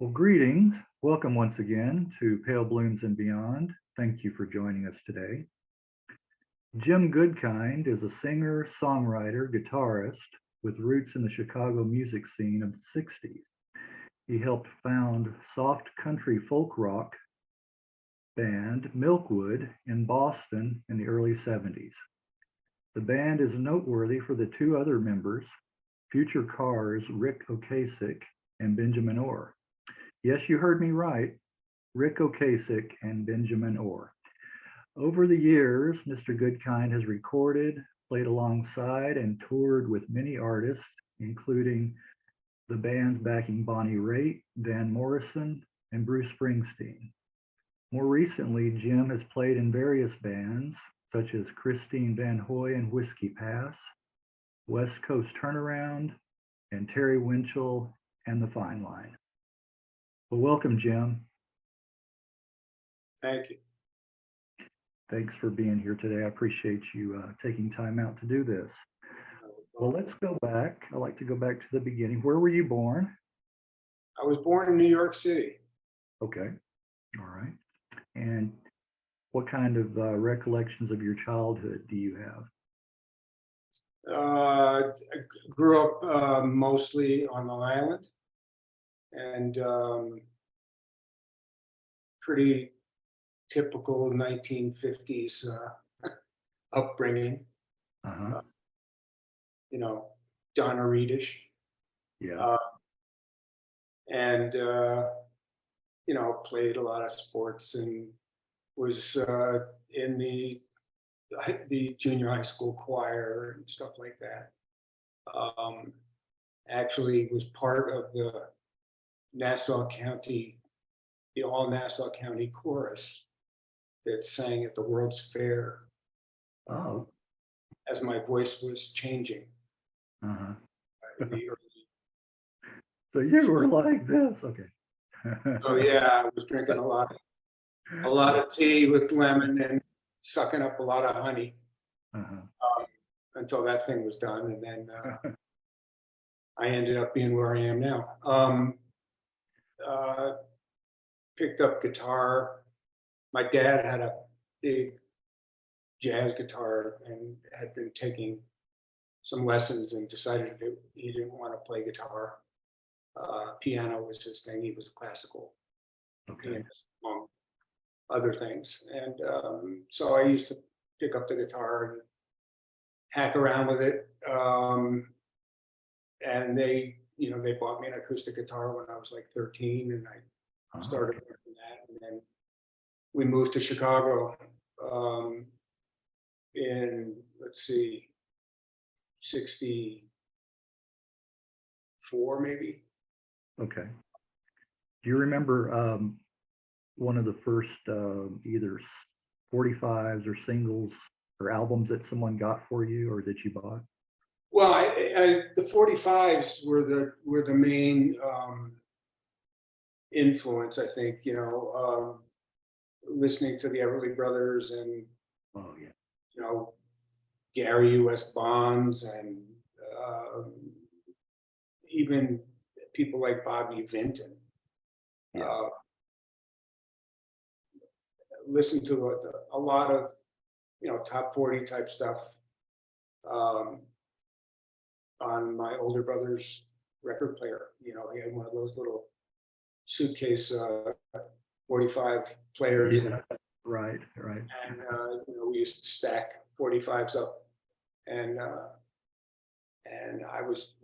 Well, greetings. Welcome once again to Pale Blooms and Beyond. Thank you for joining us today. Jim Goodkind is a singer, songwriter, guitarist with roots in the Chicago music scene of the 60s. He helped found soft country folk rock band Milkwood in Boston in the early 70s. The band is noteworthy for the two other members, future Cars Rick Ocasek and Benjamin Orr. Yes, you heard me right, Rick Ocasek and Benjamin Orr. Over the years, Mr. Goodkind has recorded, played alongside, and toured with many artists, including the bands backing Bonnie Raitt, Van Morrison, and Bruce Springsteen. More recently, Jim has played in various bands, such as Christine VanHoy Whiskey Pass, West Coast Turnaround, and Terry Winchell and the Fine Line. Well, welcome, Jim. Thank you. Thanks for being here today. I appreciate you taking time out to do this. Well, let's go back. I like to go back to the beginning. Where were you born? I was born in New York City. Okay. All right. And what kind of recollections of your childhood do you have? I grew up mostly on Long Island, and pretty typical 1950s upbringing. Uh-huh. Donna Reedish. Yeah. And played a lot of sports and was in the junior high school choir and stuff like that. Actually was part of the all Nassau County chorus that sang at the World's Fair Oh. as my voice was changing. Uh-huh. in the early- So you were like this. Okay. So yeah, I was drinking a lot of tea with lemon and sucking up a lot of honey Uh-huh. until that thing was done, and then I ended up being where I am now. Picked up guitar. My dad had a big jazz guitar and had been taking some lessons and decided he didn't want to play guitar. Piano was his thing. He was classical Okay. pianist, among other things. And so I used to pick up the guitar and hack around with it. And they bought me an acoustic guitar when I was like 13, and I started learning that. And then we moved to Chicago in, 64 maybe. Okay. Do you remember one of the first either 45s or singles or albums that someone got for you or that you bought? Well, the 45s were the main influence, I think. Listening to the Everly Brothers and Oh, yeah. Gary U.S. Bonds and even people like Bobby Vinton. Yeah. Listen to a lot of top 40 type stuff on my older brother's record player. He had one of those little suitcase 45 players. Yeah. Right. And we used to stack 45s up, and I was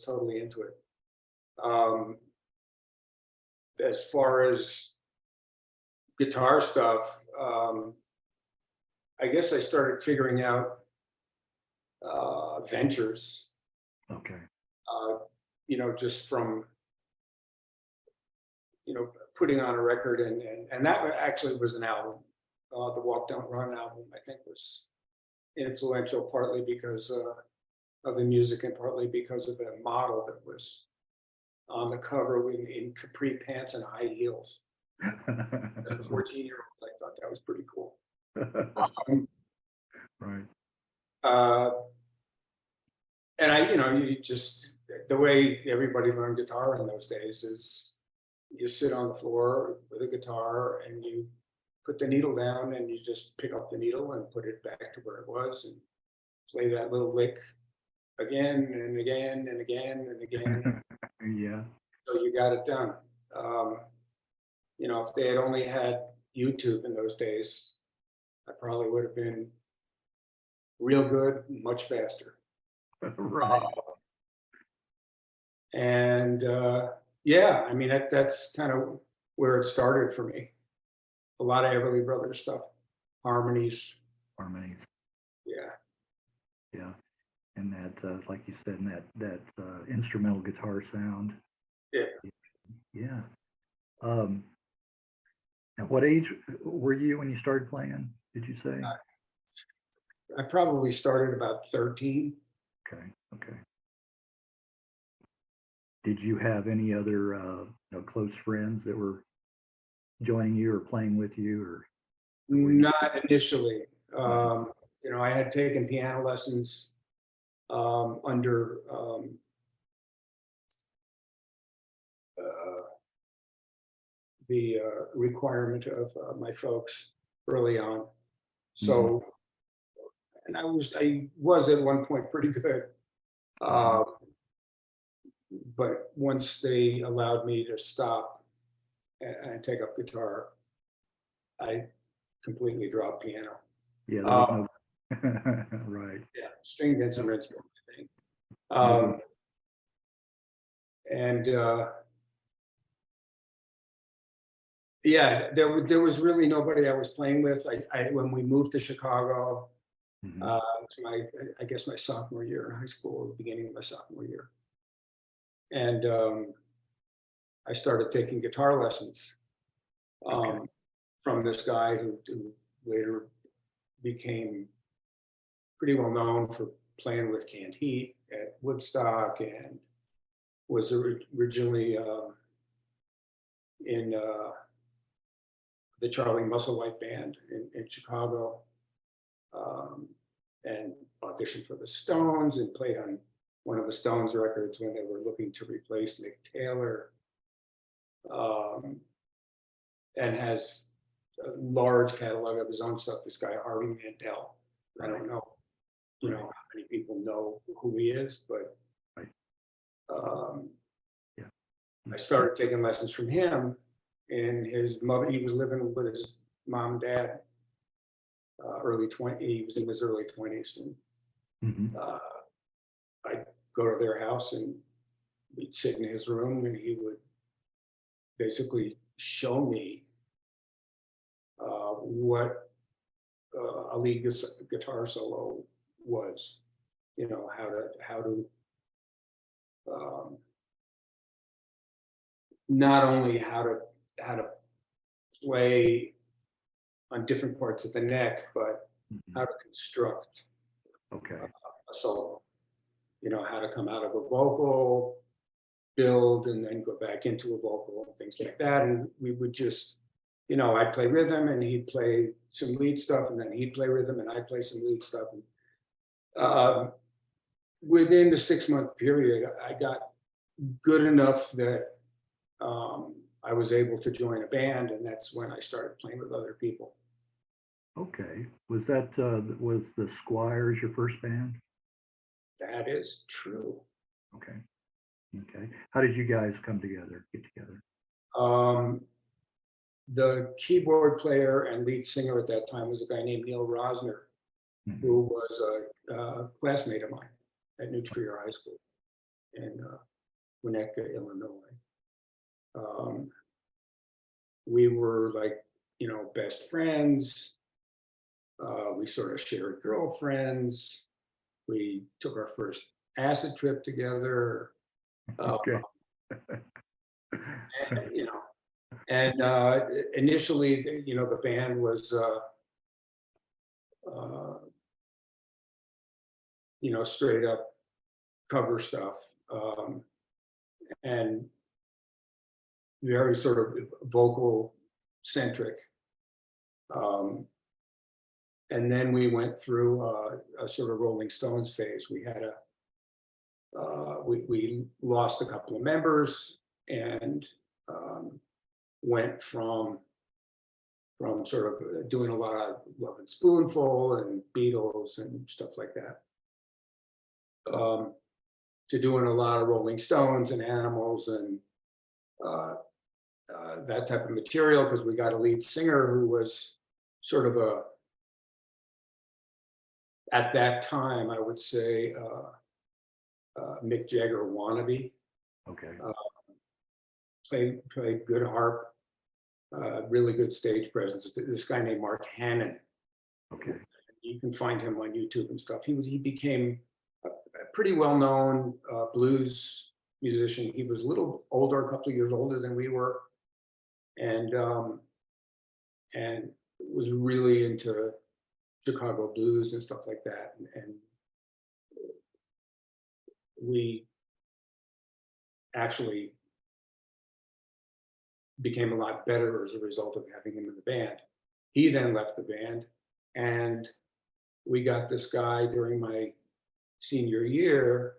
totally into it. As far as guitar stuff, I guess I started figuring out ventures. Okay. Just from putting on a record, and that actually was an album. The Walk Don't Run album, I think, was influential partly because of the music and partly because of the model that was on the cover in capri pants and high heels. As a 14-year-old, I thought that was pretty cool. Right. And you just, the way everybody learned guitar in those days is you sit on the floor with a guitar and you put the needle down and you just pick up the needle and put it back to where it was and play that little lick again and again and again and again. Yeah. So you got it done. If they had only had YouTube in those days, I probably would have been real good, much faster. Right. And yeah, I mean, that's kind of where it started for me. A lot of Everly Brothers stuff, harmonies. Harmonies. Yeah. Yeah. And that, like you said, and that instrumental guitar sound. Yeah. Yeah. At what age were you when you started playing, did you say? I probably started about 13. Okay. Did you have any other close friends that were joining you or playing with you, or? Not initially. I had taken piano lessons under the requirement of my folks early on. So, and I was at one point pretty good. But once they allowed me to stop and take up guitar, I completely dropped piano. Yeah, right. Yeah, stringed instruments, I think. And yeah, there was really nobody I was playing with. When we moved to Chicago, I guess my sophomore year in high school, the beginning of my sophomore year. And I started taking guitar lessons from this guy who later became pretty well known for playing with Canned Heat at Woodstock, and was originally in the Charlie Musselwhite Band in Chicago, and auditioned for the Stones and played on one of the Stones records when they were looking to replace Mick Taylor, and has a large catalog of his own stuff. This guy, Harvey Mandel. I don't know, how many people know who he is, but I started taking lessons from him, and his mother, he was living with his mom and dad, he was in his early 20s, and I'd go to their house and we'd sit in his room, and he would basically show me what a lead guitar solo was, how to not only how to play on different parts of the neck, but how to construct a solo. How to come out of a vocal, build, and then go back into a vocal and things like that. And we would just, I'd play rhythm and he'd play some lead stuff, and then he'd play rhythm and I'd play some lead stuff. And within the 6-month period, I got good enough that I was able to join a band, and that's when I started playing with other people. Okay. Was the Squires your first band? That is true. Okay. How did you guys get together? The keyboard player and lead singer at that time was a guy named Neil Rosner, who was a classmate of mine at New Trier High School in Winnetka, Illinois. We were best friends. We sort of shared girlfriends. We took our first acid trip together. And initially, the band was, straight up cover stuff, and very sort of vocal centric. And then we went through a sort of Rolling Stones phase. We had we lost a couple of members, and went from sort of doing a lot of Love and Spoonful and Beatles and stuff like that, to doing a lot of Rolling Stones and Animals and that type of material, because we got a lead singer who was sort of at that time, I would say, Mick Jagger wannabe. Okay. Played good harp, really good stage presence. This guy named Mark Hannon. Okay. You can find him on YouTube and stuff. He became a pretty well-known blues musician. He was a little older, a couple of years older than we were, and was really into Chicago blues and stuff like that. And we actually became a lot better as a result of having him in the band. He then left the band, and we got this guy during my senior year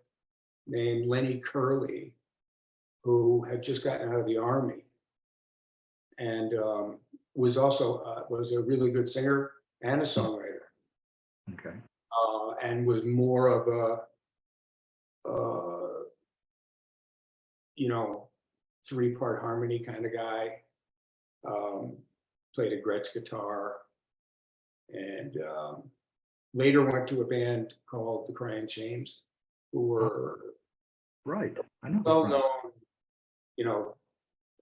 named Lenny Curley, who had just gotten out of the Army, and was also was a really good singer and a songwriter. Okay. And was more of a three-part harmony kind of guy. Played a Gretsch guitar, and later went to a band called the Crying Shames, who were Right. I know. well-known,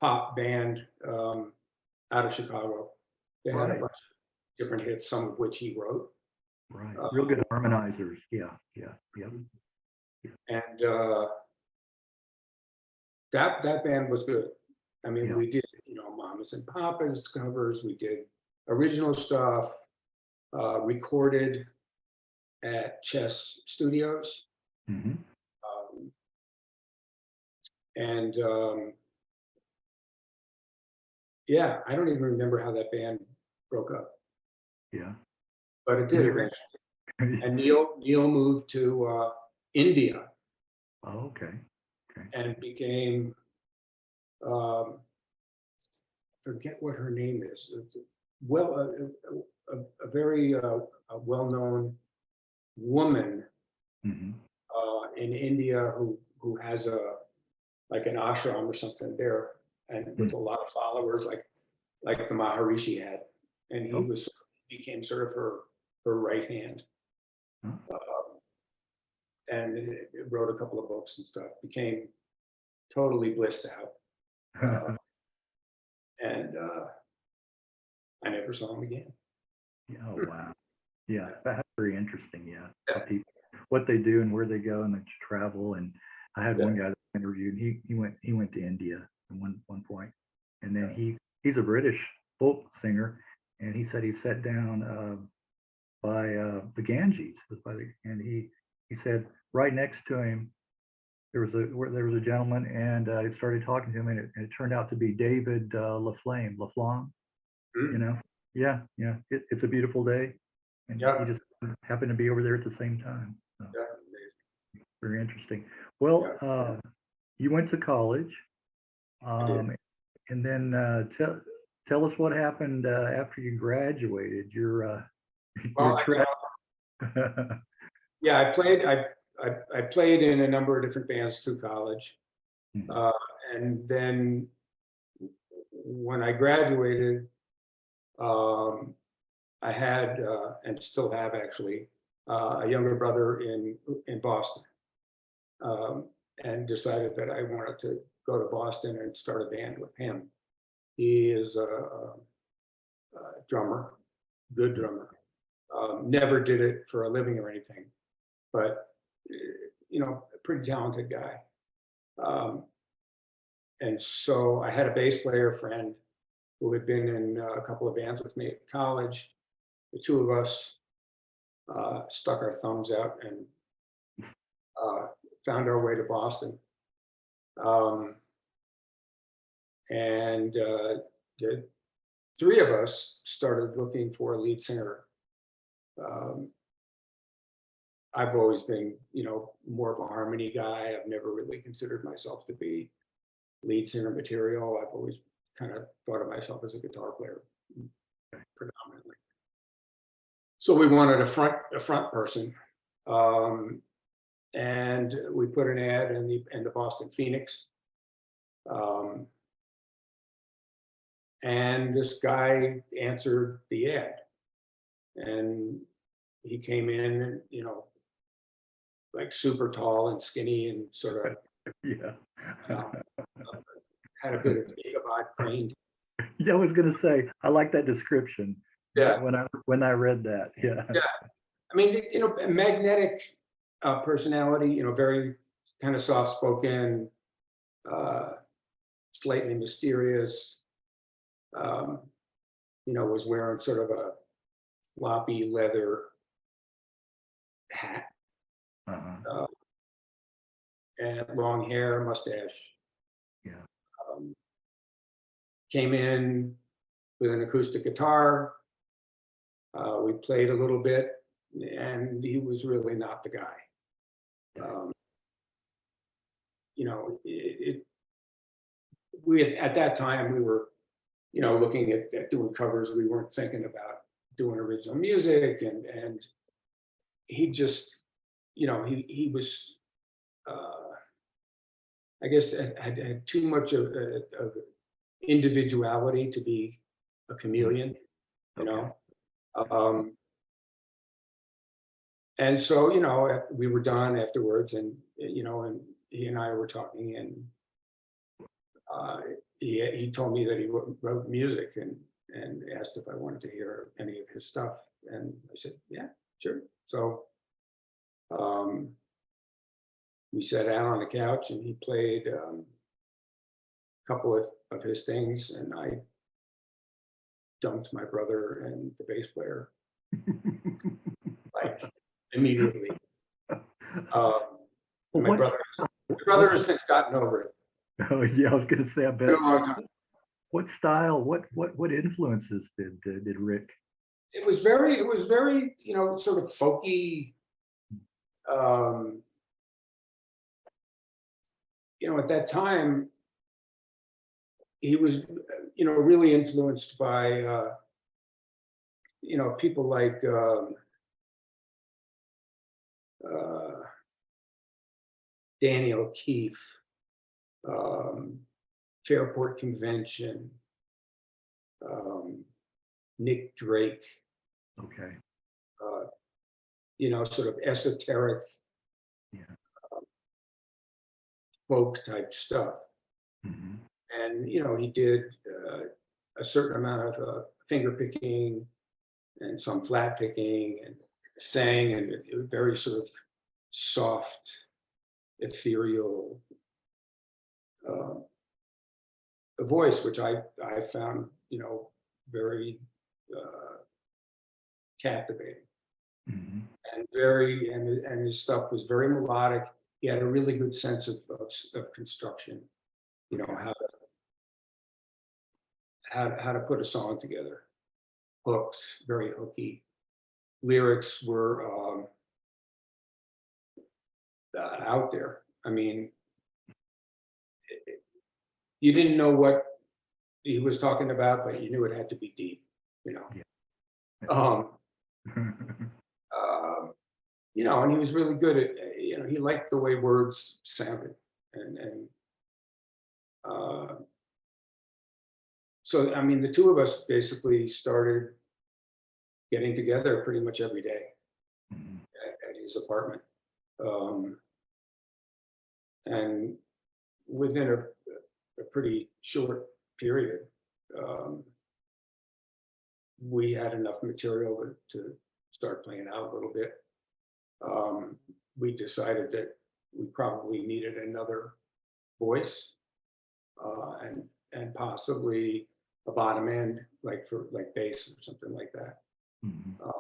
pop band out of Chicago. They had a Right. bunch of different hits, some of which he wrote. Right. Real good harmonizers. Yeah. Yep. And that band was good. I mean, Yeah. we did, Mamas and Papas covers. We did original stuff, recorded at Chess Studios. Mm-hmm. And yeah, I don't even remember how that band broke up, Yeah. but it did eventually. And Neil moved to India Oh, okay. and became, forget what her name is. Well, a very well-known woman Mm-hmm. in India who has like an ashram or something there, and with a lot of followers, like the Maharishi had, and he became sort of her right hand. And wrote a couple of books and stuff. Became totally blissed out, and I never saw him again. Oh, wow. Yeah, that's very interesting. Yeah, how people, what they do and where they go and they travel. And I had one guy that I interviewed. And he went to India at one point, and then he's a British folk singer, and he said he sat down by the Ganges, and he said right next to him there was a gentleman, and I started talking to him, and it turned out to be David Laflamme. Yeah. It's a beautiful day, and he just happened to be over there at the same time. So, very interesting. Well, you went to college, and then tell us what happened after you graduated. Your trip. Yeah, I played in a number of different bands through college, and then when I graduated, I had and still have actually a younger brother in Boston, and decided that I wanted to go to Boston and start a band with him. He is a drummer, good drummer. Never did it for a living or anything, but a pretty talented guy. And so I had a bass player friend who had been in a couple of bands with me at college. The two of us stuck our thumbs out and found our way to Boston. And the three of us started looking for a lead singer. I've always been, more of a harmony guy. I've never really considered myself to be lead singer material. I've always kind of thought of myself as a guitar player predominantly. So we wanted a front person, and we put an ad in the Boston Phoenix, and this guy answered the ad, and he came in, and like super tall and skinny and sort of Yeah. had a bit of Ichabod Crane. Yeah, I was gonna say, I like that description. Yeah. When I read that, yeah. Yeah. I mean, a magnetic personality, very kind of soft-spoken, slightly mysterious, was wearing sort of a floppy leather hat, Uh-huh. and long hair, mustache. Yeah. Came in with an acoustic guitar. We played a little bit, and he was really not the guy. At that time we were, looking at doing covers. We weren't thinking about doing original music, and he just, he was, I guess, had too much of individuality to be a chameleon, and so, we were done afterwards, and and he and I were talking, and he told me that he wrote music, and asked if I wanted to hear any of his stuff, and I said, yeah, sure. So we sat down on the couch, and he played a couple of his things, and I dumped my brother and the bass player like immediately. My brother has since gotten over it. Oh yeah, I was gonna say, I bet. Been a long time. What style? What influences did Rick? It was very, sort of folky. At that time, he was, really influenced by, people like Daniel O'Keefe, Fairport Convention, Nick Drake. Okay. Sort of esoteric, folk type stuff. Mm-hmm. And he did a certain amount of finger picking and some flat picking, and sang, and it was very sort of soft, ethereal a voice, which I found very captivating. Mm-hmm. And his stuff was very melodic. He had a really good sense of construction, how to put a song together. Hooks, very hooky. Lyrics were out there. I mean, you didn't know what he was talking about, but you knew it had to be deep, Yeah. And he was really good at, he liked the way words sounded, and so I mean, the two of us basically started getting together pretty much every day at his apartment, and within a pretty short period, we had enough material to start playing out a little bit. We decided that we probably needed another voice, and possibly a bottom end, like bass or something like that. Mm-hmm.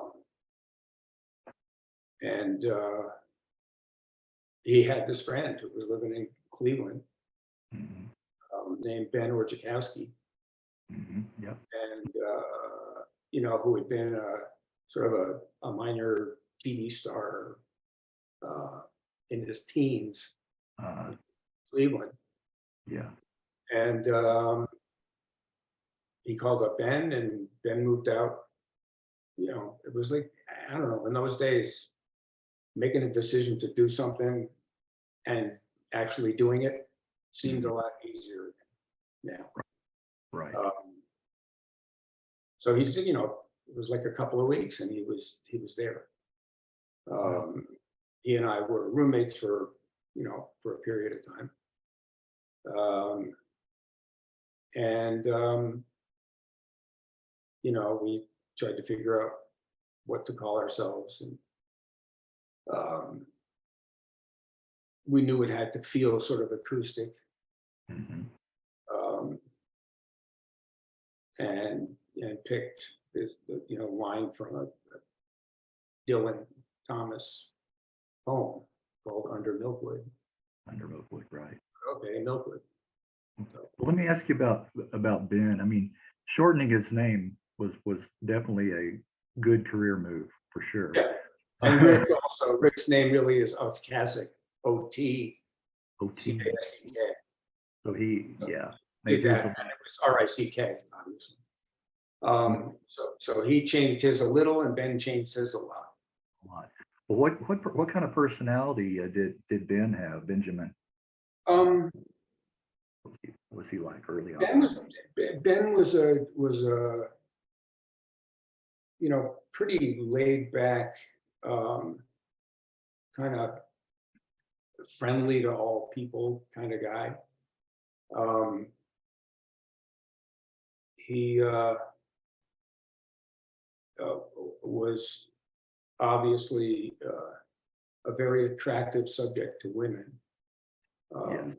And he had this friend who was living in Cleveland, named Ben Orchakowski, Yep. and who had been sort of a minor TV star in his teens, Cleveland. Yeah. And he called up Ben, and Ben moved out. You know, it was like, I don't know, in those days, making a decision to do something and actually doing it seemed a lot easier now. Right. So he said, you know, it was like a couple of weeks, and he was there. He and I were roommates for, you know, for a period of time. You know, we tried to figure out what to call ourselves, and we knew it had to feel sort of acoustic. Mhm. And picked this, you know, line from a Dylan Thomas poem called Under Milkwood. Under Milkwood, right. Okay, Milkwood. Well, let me ask you about Ben. I mean, shortening his name was definitely a good career move for sure. Yeah. And Rick also, Rick's name really is Ocasek, O-T-C-A-S-E-K. So he, yeah. Did that, and it was R-I-C-K, obviously. So he changed his a little, and Ben changed his a lot. Well, what kind of personality did Ben have, Benjamin? Was he like early on? Ben was a you know, pretty laid back, kind of friendly to all people kind of guy. He was obviously a very attractive subject to women. Yes.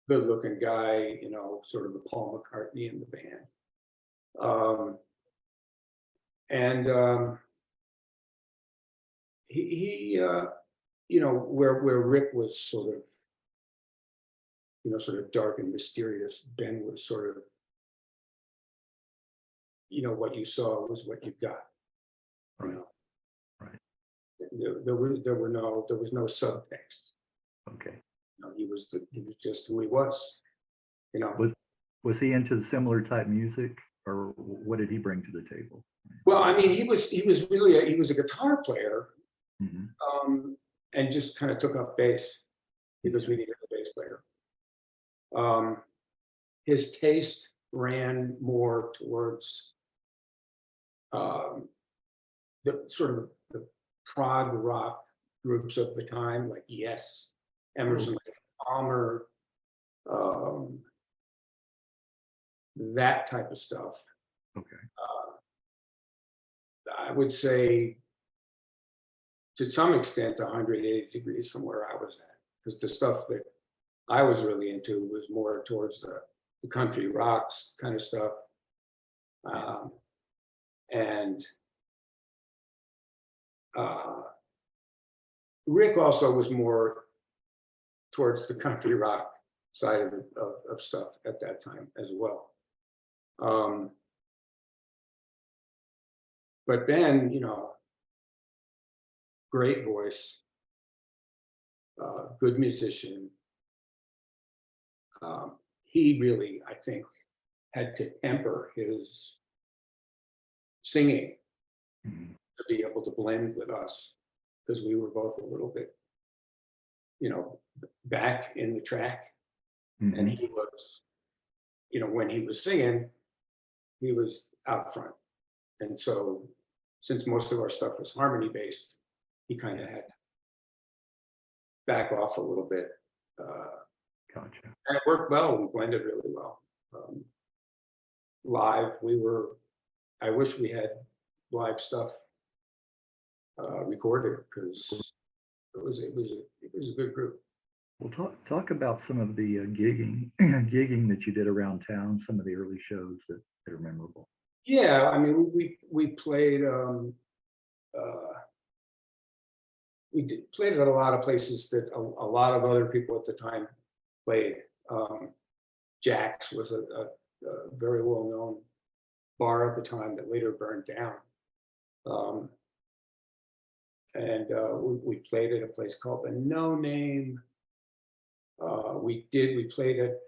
Good looking guy, you know, sort of the Paul McCartney in the band. He you know, where Rick was sort of, you know, sort of dark and mysterious, Ben was sort of, you know, what you saw was what you got. You Right. know? Right. There was no subtext. Okay. You know, he was just who he was. You know. Was he into similar type music, or what did he bring to the table? Well, I mean, he was really he was a guitar player, Mm-hmm. and just kind of took up bass because we needed a bass player. His taste ran more towards the sort of the prog rock groups of the time, like Yes, Emerson, Lake and Palmer, that type of stuff. Okay. I would say, to some extent, 180 degrees from where I was at, because the stuff that I was really into was more towards the country rocks kind of stuff. Rick also was more towards the country rock side of stuff at that time as well. But Ben, you know, great voice, good musician. He really, I think, had to temper his singing to be able to blend with us, because we were both a little bit, you know, back in the track. Mm-hmm. And he was, you know, when he was singing, he was out front. And so, since most of our stuff was harmony based, he kind of had to back off a little bit. Gotcha. And it worked well. We blended really well. Live, I wish we had live stuff recorded, because it was a good group. Well, talk about some of the gigging that you did around town, some of the early shows that are memorable. Yeah, I mean, we played played at a lot of places that a lot of other people at the time played. Jack's was a very well-known bar at the time that later burned down. We played at a place called the No Name. We played at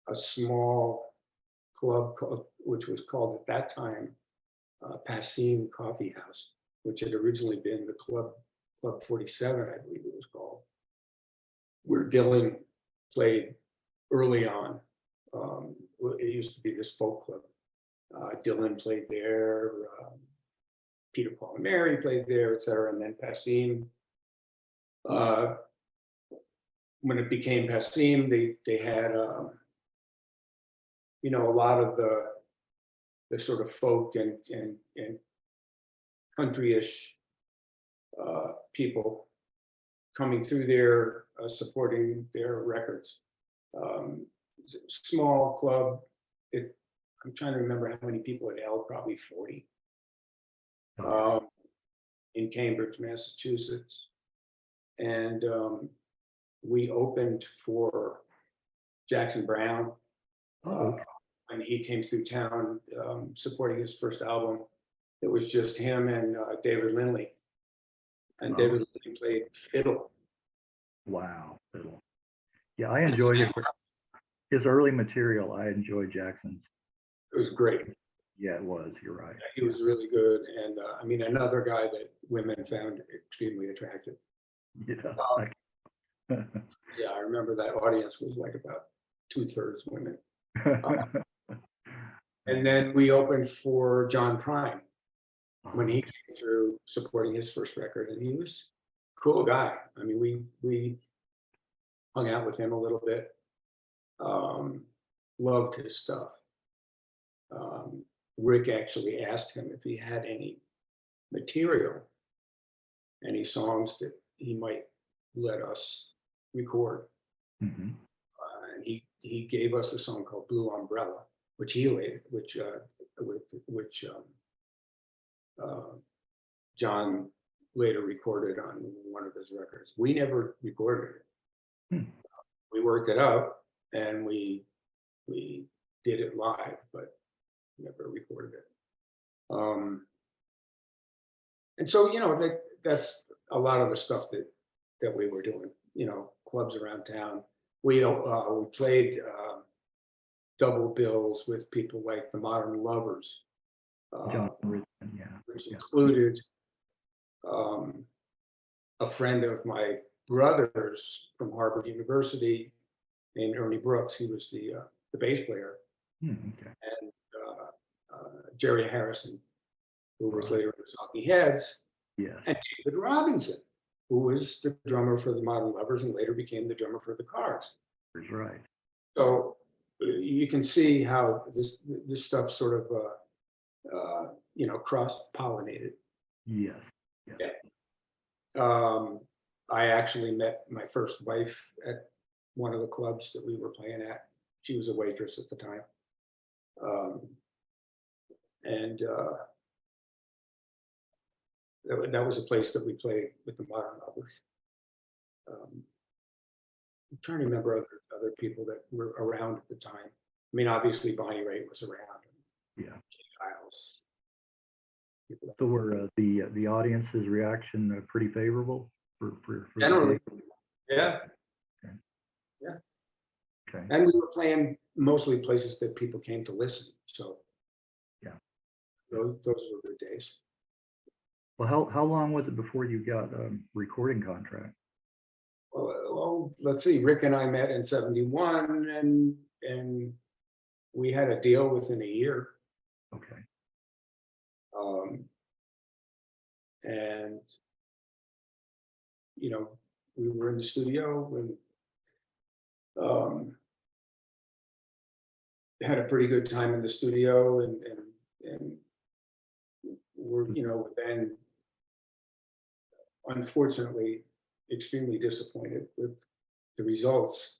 a small club which was called at that time Passim Coffee House, which had originally been the Club 47, I believe it was called, where Dylan played early on. It used to be this folk club. Dylan played there, Peter, Paul, and Mary played there, etc. And then Passim, when it became Passim, they had a lot of the sort of folk and country-ish people coming through there, supporting their records. Small club. I'm trying to remember how many people it held, probably 40. In Cambridge, Massachusetts. And we opened for Jackson Browne when he came through town, supporting his first album. It was just him and David Lindley. And David Lindley played fiddle. Wow, fiddle. Yeah, I enjoyed his early material. I enjoyed Jackson's. It was great. Yeah, it was. You're right. He was really good. And I mean, another guy that women found extremely attractive. Yeah. Yeah, I remember that audience was like about 2/3 women. And then we opened for John Prine when he came through supporting his first record, and he was a cool guy. I mean, we hung out with him a little bit. Loved his stuff. Rick actually asked him if he had any material, any songs that he might let us record. Mm-hmm. And he gave us a song called Blue Umbrella, which John later recorded on one of his records. We never recorded it. Hmm. We worked it out and we did it live, but never recorded it. And so, that's a lot of the stuff that we were doing, clubs around town. We played double bills with people like the Modern Lovers, which included a friend of my brother's from Harvard University named Ernie Brooks. He was the bass player. Okay. And Jerry Harrison, who was later in the Talking Heads, Yes. and David Robinson, who was the drummer for the Modern Lovers and later became the drummer for the Cars. That's right. So you can see how this stuff sort of cross-pollinated. Yes. Yeah. I actually met my first wife at one of the clubs that we were playing at. She was a waitress at the time. And that was a place that we played with the Modern Lovers. I'm trying to remember other people that were around at the time. I mean, obviously Bonnie Raitt was around. Yeah. Giles. So were the audience's reaction pretty favorable for Generally, yeah. Okay. Yeah. Okay. And we were playing mostly places that people came to listen. So yeah, those were good days. Well, how long was it before you got a recording contract? Well, let's see. Rick and I met in '71, and we had a deal within a year. Okay. And we were in the studio and had a pretty good time in the studio, and we're then unfortunately extremely disappointed with the results.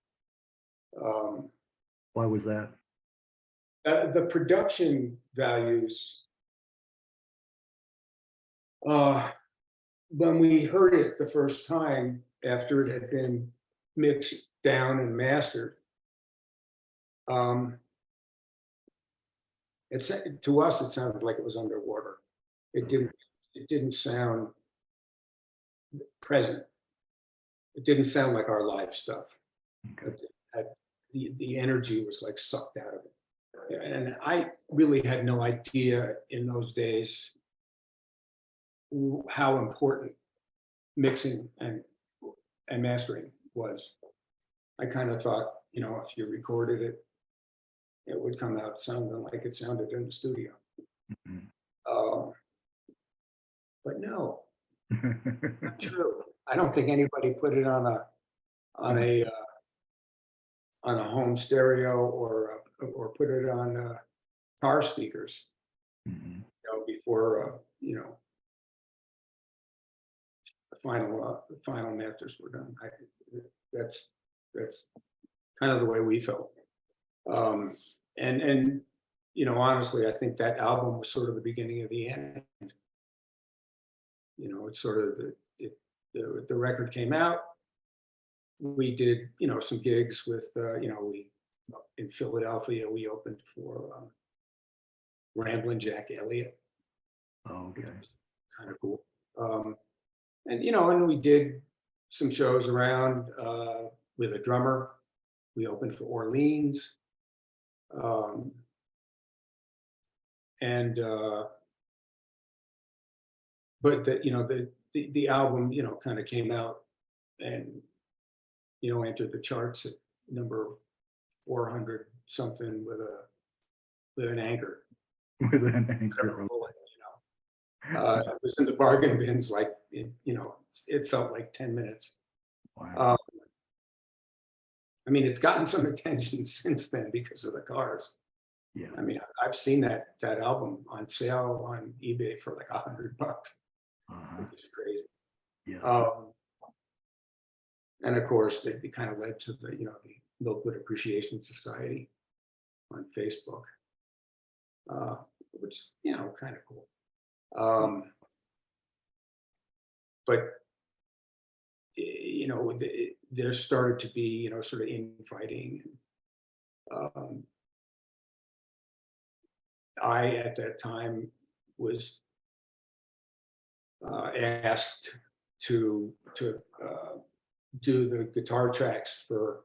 Why was that? The production values, when we heard it the first time after it had been mixed down and mastered, to us it sounded like it was underwater. It didn't sound present. It didn't sound like our live stuff. Okay. The energy was like sucked out of it. and I really had no idea in those days how important mixing and mastering was. I kind of thought, you know, if you recorded it, it would come out sounding like it sounded in the studio. Mhm. But no, not true. I don't think anybody put it on a on a on a home stereo or put it on car speakers, Mhm. you know, before you know, the final masters were done. That's that's kind of the way we felt. Um, and you know, honestly, I think that album was sort of the beginning of the end. You know, it's sort of the record came out. We did, you know, some gigs with, you know, we in Philadelphia we opened for Ramblin' Jack Elliott, Oh, which okay. was kind of cool. And you know, and we did some shows around with a drummer. We opened for Orleans, um, and but the you know the album, you know, kind of came out and, you know, entered the charts at number 400 something with an anchor. With an Never anchor. pull it, you know. It was in the bargain bins like, you know, it felt like 10 minutes. Wow. I mean, it's gotten some attention since then because of the cars. Yeah. I mean, I've seen that album on sale on eBay for like $100, Uh-huh. which is crazy. Yeah. And of course, they kind of led to the, you know, the Milkwood Appreciation Society on Facebook, which is, you know, kind of cool. But you know, there started to be, you know, sort of infighting. I at that time was asked to do the guitar tracks for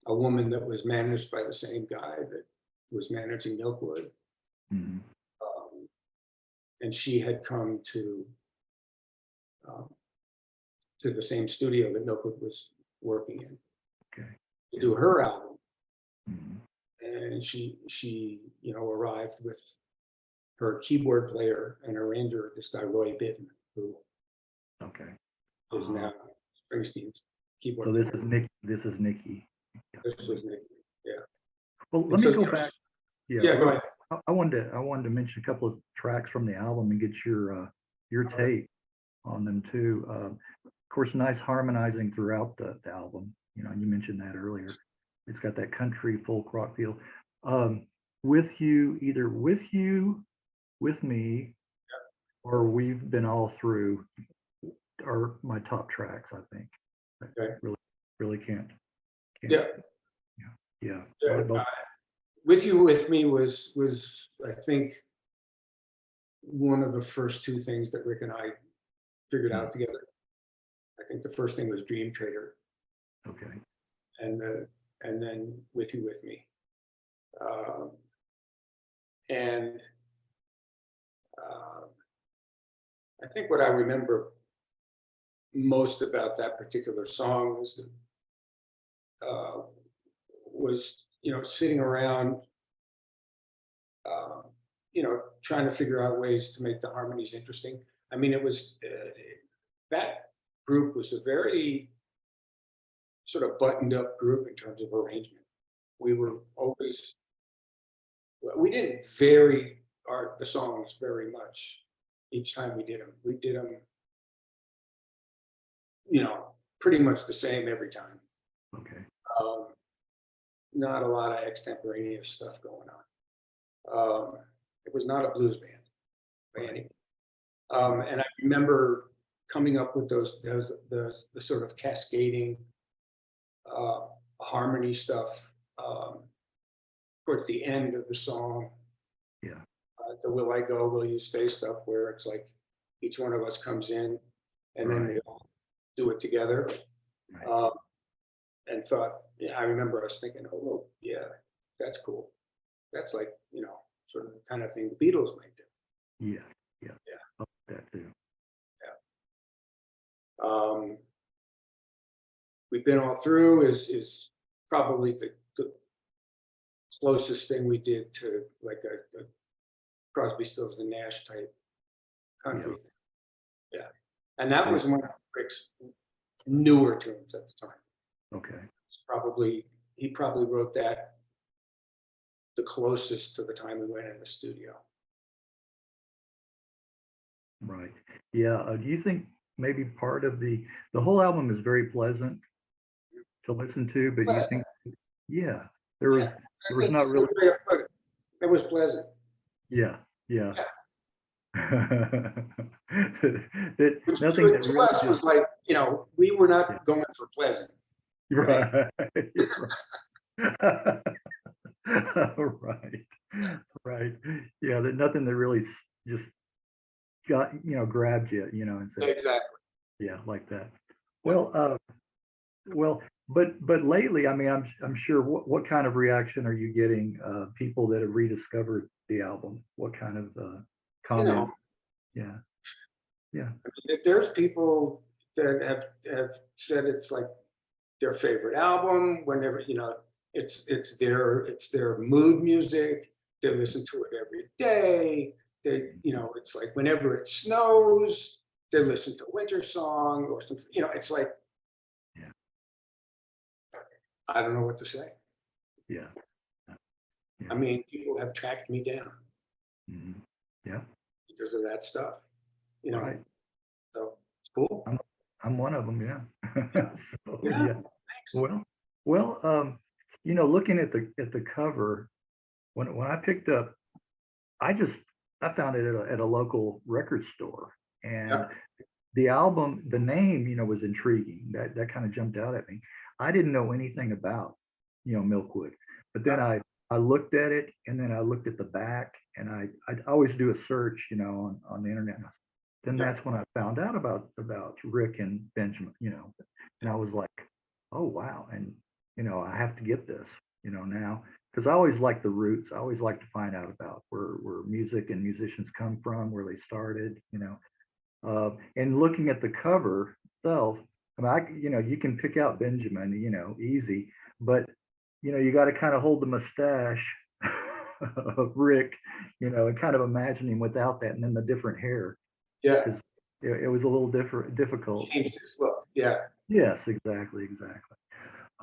a woman that was managed by the same guy that was managing Milkwood. Mhm. And she had come um, to the same studio that Milkwood was working in Okay. to do her album. Mhm. And she you know, arrived with her keyboard player and arranger, this guy Roy Bittan, who Okay. is Uh-huh. now Springsteen's keyboard So this player. is Nick. This is Nikki. This was Nick. Yeah. Well, And let me so, go you know, back. Yeah. yeah, go ahead. I wanted to mention a couple of tracks from the album and get your All right. take on them too. Of course, nice harmonizing throughout the album. You know, you mentioned that earlier. It's got that country folk rock feel. With you, either with you, with me, or we've been all through are my top tracks. I think. I Okay. really can't. Yeah. Yeah. Yeah. I like both. With You, With Me was I think one of the first two things that Rick and I figured out together. I think the first thing was Dream Trader, Okay. and then With You, With Me. And I think what I remember most about that particular song was, you know, sitting around, you know, trying to figure out ways to make the harmonies interesting. I mean, it was that group was a very sort of buttoned up group in terms of arrangement. We were always, we didn't vary the songs very much each time we did them. We did them, you know, pretty much the same every time. Okay. Not a lot of extemporaneous stuff going on. It was not a blues band by any means. And I remember coming up with the sort of cascading harmony stuff towards the end of the song. Yeah. The Will I Go, Will You Stay stuff, where it's like each one of us comes in and then we all do it together. Right. And thought, yeah, I remember us thinking, oh, yeah, that's cool. That's like, sort of the kind of thing the Beatles might do. Yeah. Yeah. Yeah. I like that too. We've been all through is probably the closest thing we did to like a Crosby, Stills and Nash type country. Yeah. And that was one of Rick's newer tunes at the time. Okay. He probably wrote that the closest to the time we went in the studio. Right. Yeah. Do you think maybe part of the whole album is very pleasant to listen to, but you think, there was not really. It was pleasant. Yeah. Yeah. Which Nothing that to really us was like, we were not going for pleasant. right. Right. Right. Yeah, that nothing that really just got, grabbed you, and said, Exactly. yeah, like that. Well, but lately, I mean, I'm sure. What kind of reaction are you getting? People that have rediscovered the album. What kind of comments? Yeah. There's people that have said it's like their favorite album. Whenever it's their mood music. They listen to it every day. It's like whenever it snows, they listen to Winter Song or something. It's like, I don't know what to say. Yeah. I mean, people have tracked me down. Mm-hmm. Yeah. Because of that stuff. Right. So it's cool. I'm one of them. Yeah. So, yeah. Thanks. Well, looking at the cover, when I picked up, I found it at a local record store, and the album, the name, was intriguing. That kind of jumped out at me. I didn't know anything about, Milkwood, but then I looked at it, and then I looked at the back, and I always do a search, on the internet. Then that's when I found out about Rick and Benjamin, and I was like, oh wow, and I have to get this, now, because I always like the roots. I always like to find out about where music and musicians come from, where they started, and looking at the cover itself. I mean, you can pick out Benjamin, easy, but you got to kind of hold the mustache of Rick, and kind of imagine him without that, and then the different hair. Yeah. It was a little difficult. Changed his look. Yeah. Yes, exactly.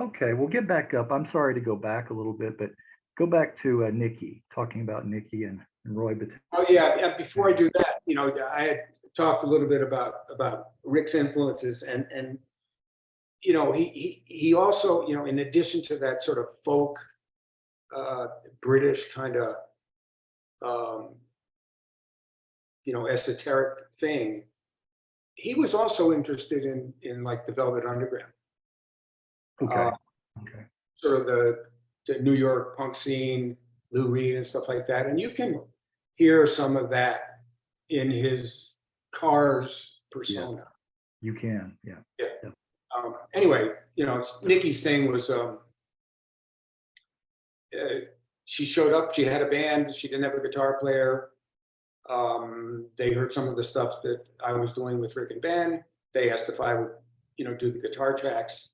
Okay, we'll get back up. I'm sorry to go back a little bit, but go back to Nikki, talking about Nikki and Roy Batiste. Oh yeah. Before I do that, I had talked a little bit about Rick's influences, and he also, in addition to that sort of folk, British kind of, esoteric thing, he was also interested in like the Velvet Underground. Okay. Sort of the New York punk scene, Lou Reed and stuff like that. And you can hear some of that in his Cars persona. You can, yeah. Anyway, Nikki's thing was, she showed up, she had a band, she didn't have a guitar player. They heard some of the stuff that I was doing with Rick and Ben. They asked if I would, do the guitar tracks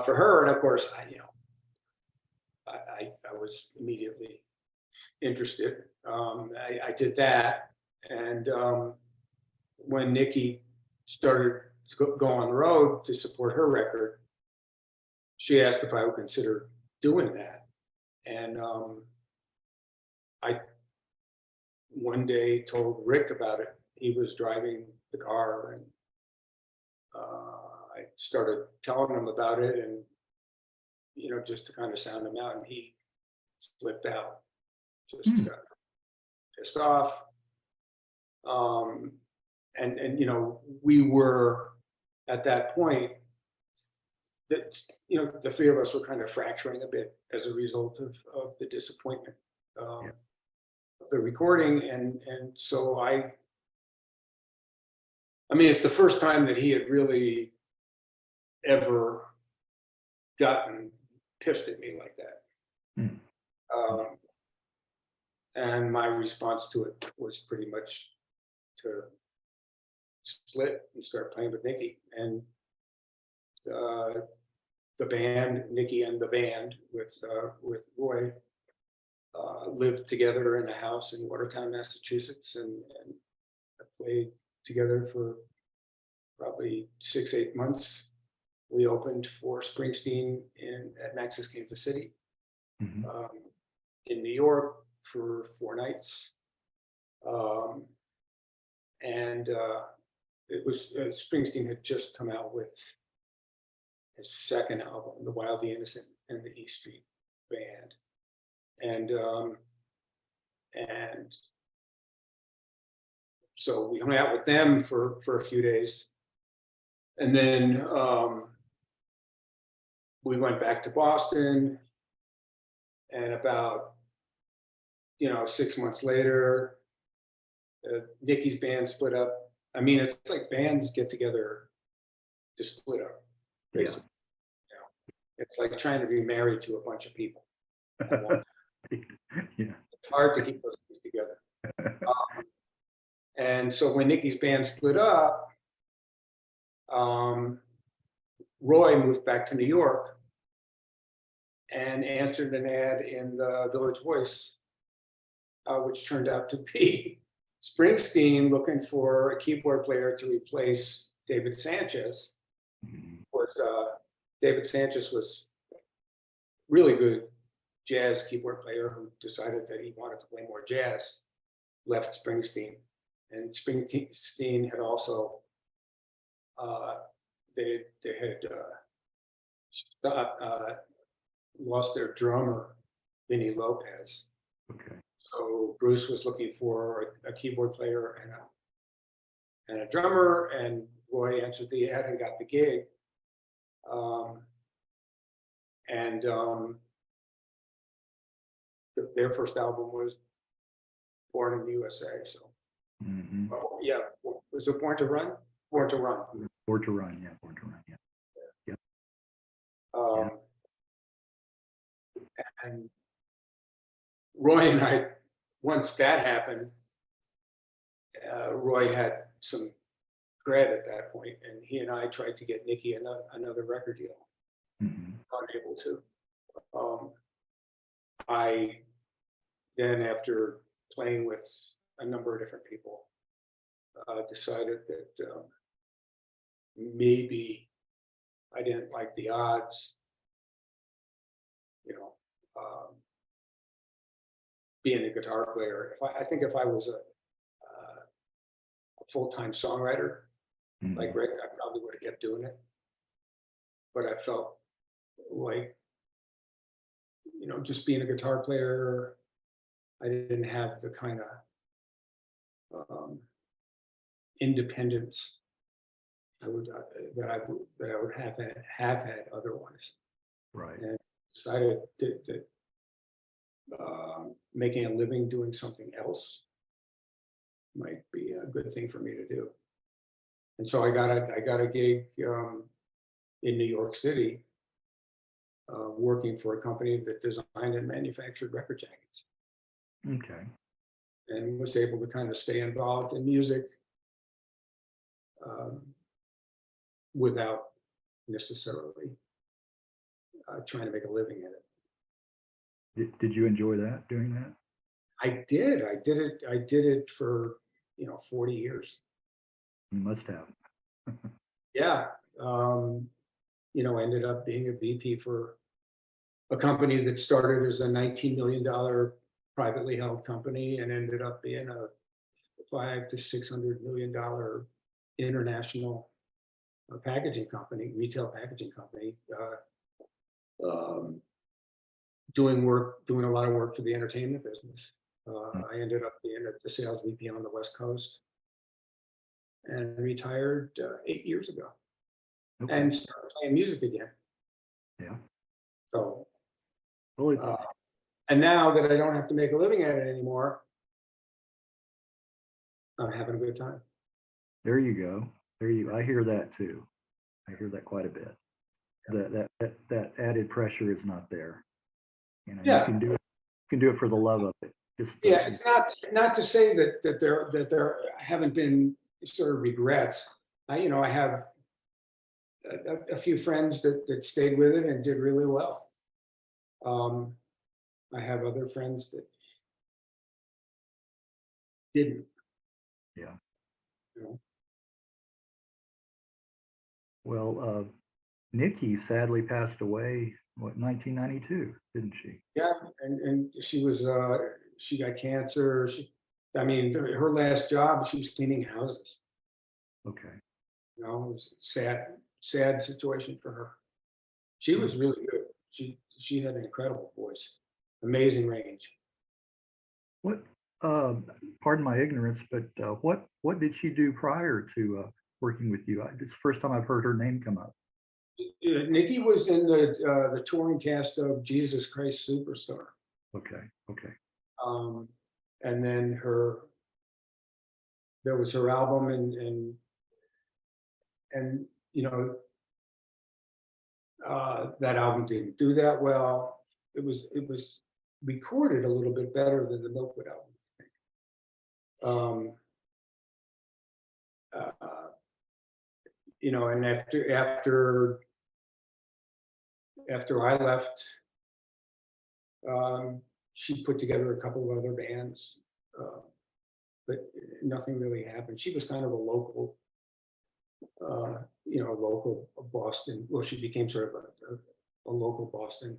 for her. And of course, I was immediately interested. I did that. And when Nikki started to go on the road to support her record, she asked if I would consider doing that. And I one day told Rick about it. He was driving the car, and I started telling him about it, and just to kind of sound him out, and he flipped out, just got pissed off. And we were at that point that the three of us were kind of fracturing a bit as a result of the disappointment of the recording, and so I mean, it's the first time that he had really ever gotten pissed at me like that. And my response to it was pretty much to split and start playing with Nikki. And the band, Nikki and the band with Roy, lived together in a house in Watertown, Massachusetts, and played together for probably 6-8 months. We opened for Springsteen at Max's Kansas City, in New York for 4 nights. It was Springsteen had just come out with his second album, The Wild, the Innocent, and the E Street Band, and so we hung out with them for a few days, and then we went back to Boston, and about 6 months later, Nikki's band split up. I mean, it's like bands get together to split up, basically. It's like trying to be married to a bunch of people. It's hard to keep those things together. And so when Nikki's band split up, Roy moved back to New York and answered an ad in the Village Voice, which turned out to be Springsteen looking for a keyboard player to replace David Sanchez. David Sanchez was really good jazz keyboard player who decided that he wanted to play more jazz, left Springsteen. And Springsteen had also, they had lost their drummer, Vinny Lopez. Okay. So Bruce was looking for a keyboard player and a drummer, and Roy answered the ad and got the gig. Their first album was Born in the USA. So, yeah, was it Born to Run? Born to Run. Born to Run, yeah, Born to Run, yeah. And Roy and I, once that happened, Roy had some cred at that point, and he and I tried to get Nikki another record deal. Unable to. I then, after playing with a number of different people, decided that maybe I didn't like the odds, being a guitar player. I think if I was a full-time songwriter like Rick, I probably would have kept doing it. But I felt like, just being a guitar player, I didn't have the kind of independence that I would have had otherwise. Right. And decided that making a living doing something else might be a good thing for me to do. And so I got a gig in New York City, working for a company that designed and manufactured record jackets. Okay. And was able to kind of stay involved in music without necessarily trying to make a living in it. Did you enjoy that, doing that? I did. I did it for 40 years. You must have. Yeah. Ended up being a VP for a company that started as a $19 million privately held company and ended up being a $500 to $600 million international packaging company, retail packaging company, doing a lot of work for the entertainment business. I ended up being the sales VP on the West Coast and retired 8 years ago. Okay. And started playing music again. Yeah. So, well, and now that I don't have to make a living at it anymore, I'm having a good time. There you go. I hear that too. I hear that quite a bit. Yeah. That added pressure is not there. Yeah. You can do it for the love of it. Just Yeah, it's not to say that there haven't been sort of regrets. I have a few friends that stayed with it and did really well. I have other friends that didn't. yeah. You know? Well, Nikki sadly passed away, what, 1992, didn't she? Yeah, and she got cancer. Her last job, she was cleaning houses. Okay. It was a sad situation for her. She was really good. She had an incredible voice, amazing range. What, pardon my ignorance, but what did she do prior to working with you? It's the first time I've heard her name come up. Nikki was in the touring cast of Jesus Christ Superstar. Okay, okay. And then there was her album and that album didn't do that well. It was recorded a little bit better than the Milkwood album, I think. And after I left, she put together a couple of other bands, but nothing really happened. She was kind of a local, local Boston. Well, she became sort of a local Boston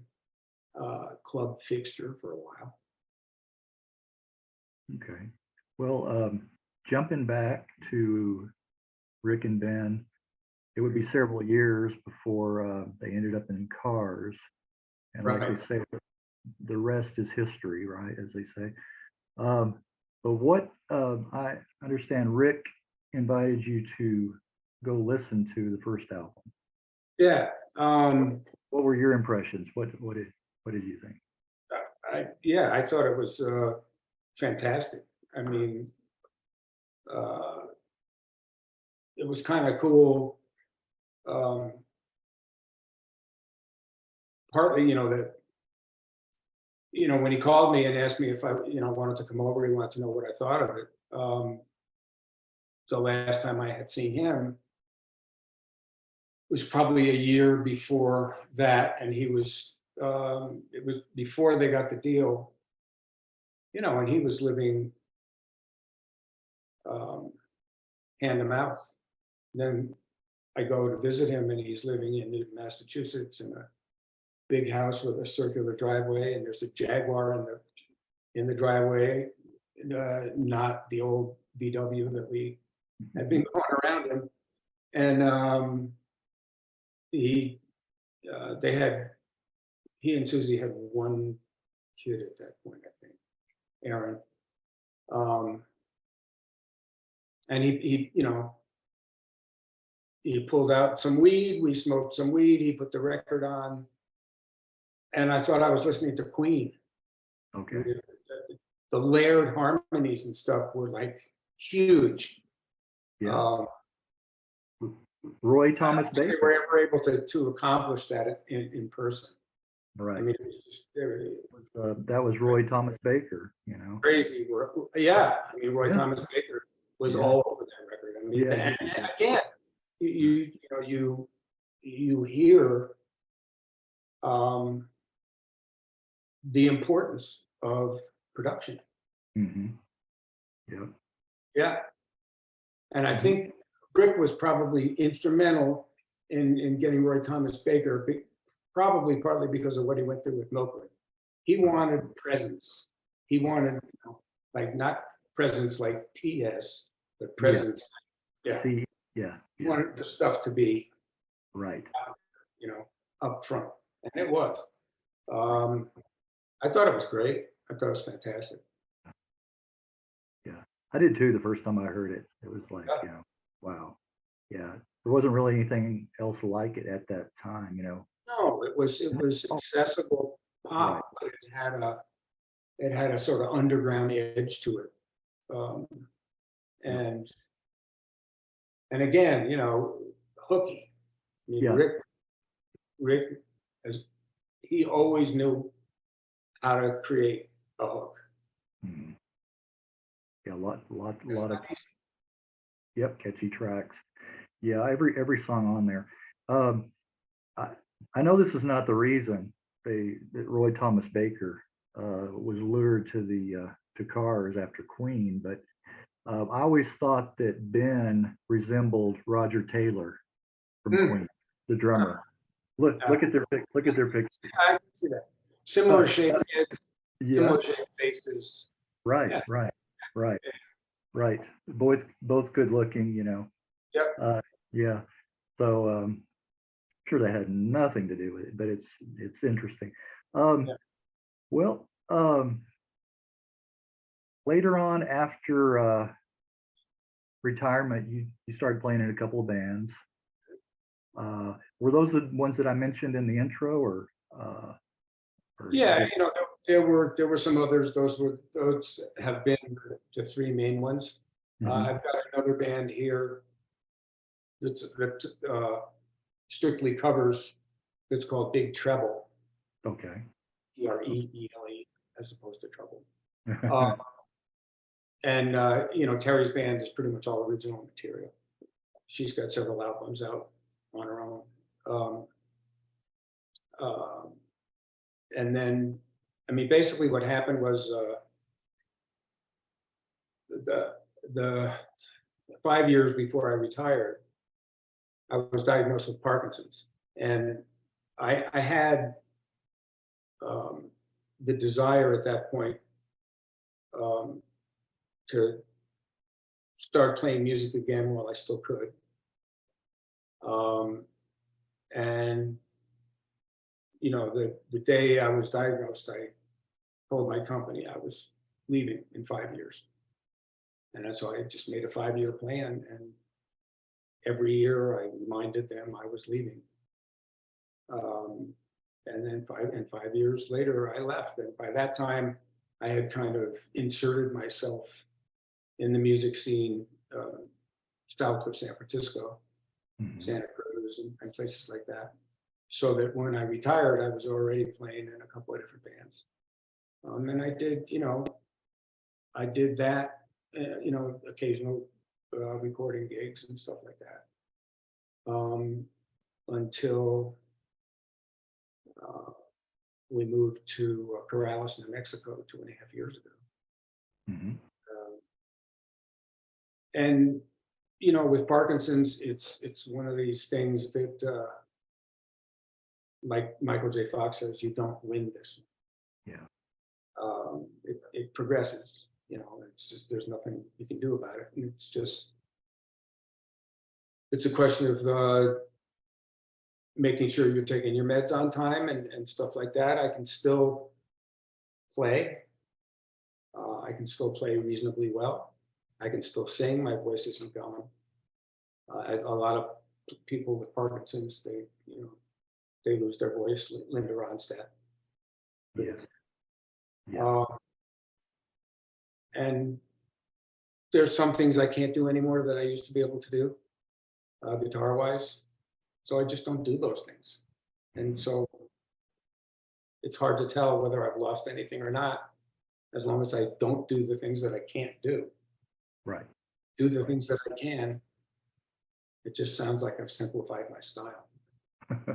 club fixture for a while. Okay. Well, jumping back to Rick and Ben, it would be several years before they ended up in Cars. And like Right. they say, the rest is history, right? As they say. But what I understand, Rick invited you to go listen to the first album. Yeah. What were your impressions? What did you think? I thought it was fantastic. I mean, it was kind of cool. Partly, when he called me and asked me if I, wanted to come over, he wanted to know what I thought of it. The last time I had seen him was probably a year before that, and it was before they got the deal, and he was living hand to mouth. Then I go to visit him, and he's living in Massachusetts in a big house with a circular driveway, and there's a Jaguar in the driveway, not the old VW that we had been going around in. And he and Susie had one kid at that point, I think, Aaron. And he pulled out some weed. We smoked some weed. He put the record on, and I thought I was listening to Queen. Okay. The layered harmonies and stuff were like huge. Yeah. Roy Thomas They Baker. were ever able to accomplish that in person. Right. I mean, it was just That was Roy Thomas Baker, crazy work. Yeah, I mean, Roy Yeah. Thomas Baker was Yeah. all over that record. I mean, Yeah. and again, you hear the importance of production. Mm-hmm. Yeah. Yeah, and I think Rick was probably instrumental in getting Roy Thomas Baker, probably partly because of what he went through with Milkwood. He wanted presence. He wanted, like, not presence like TS, but presence. Yeah. See, yeah. He wanted the stuff to be Right. up front, and it was. I thought it was great. I thought it was fantastic. Yeah. I did too the first time I heard it. It was like, wow. Yeah. There wasn't really anything else like it at that time, No, it was accessible pop, but it had a sort of underground edge to it. And again, hooky. I mean, Yeah. Rick, he always knew how to create a hook. Hmm. Yeah, a lot It's of, not easy. yep, catchy tracks. Yeah, every song on there. Um, I, I know this is not the reason that Roy Thomas Baker was lured to the to Cars after Queen, but I always thought that Ben resembled Roger Taylor from Hmm. Queen, the drummer. Look at their look at their picture. I can see that. Similar shaped heads, Yeah, similar shaped faces. right, Yeah. right, right, right. Both good looking, you know. Yep. Yeah. So sure that had nothing to do with it, but it's interesting. Yeah. Well, later on after retirement, you started playing in a couple of bands. Were those the ones that I mentioned in the intro, or Yeah, you know, there were some others. Those have been the three main ones. Mhm. I've got another band here that strictly covers. It's called Big Treble, Okay. Treble, as opposed to trouble. And you know, Terry's band is pretty much all original material. She's got several albums out on her own. Um, um, and then, I mean, basically what happened was the 5 years before I retired, I was diagnosed with Parkinson's, and I had the desire at that point um, to start playing music again while I still could. And you know, the day I was diagnosed, I told my company I was leaving in 5 years, and that's why I just made a 5-year plan. And every year I reminded them I was leaving. And then 5 years later, I left. And by that time, I had kind of inserted myself in the music scene south of San Francisco, Mhm. Santa Cruz, and places like that. So that when I retired, I was already playing in a couple of different bands. And I did, you know, I did that, you know, occasional recording gigs and stuff like that. Until we moved to Corrales, New Mexico 2.5 years ago. Mhm. Um, and you know, with Parkinson's, it's one of these things that, like Michael J. Fox says, you don't win this. Yeah. It progresses. You know, it's just there's nothing you can do about it. And it's a question of making sure you're taking your meds on time and stuff like that. I can still play. I can still play reasonably well. I can still sing. My voice isn't gone. A lot of people with Parkinson's, they lose their voice. Linda Ronstadt. Yes. Yeah. And there's some things I can't do anymore that I used to be able to do, guitar wise. So I just don't do those things. And so it's hard to tell whether I've lost anything or not, as long as I don't do the things that I can't do. Right. Do the things that I can. It just sounds like I've simplified my style.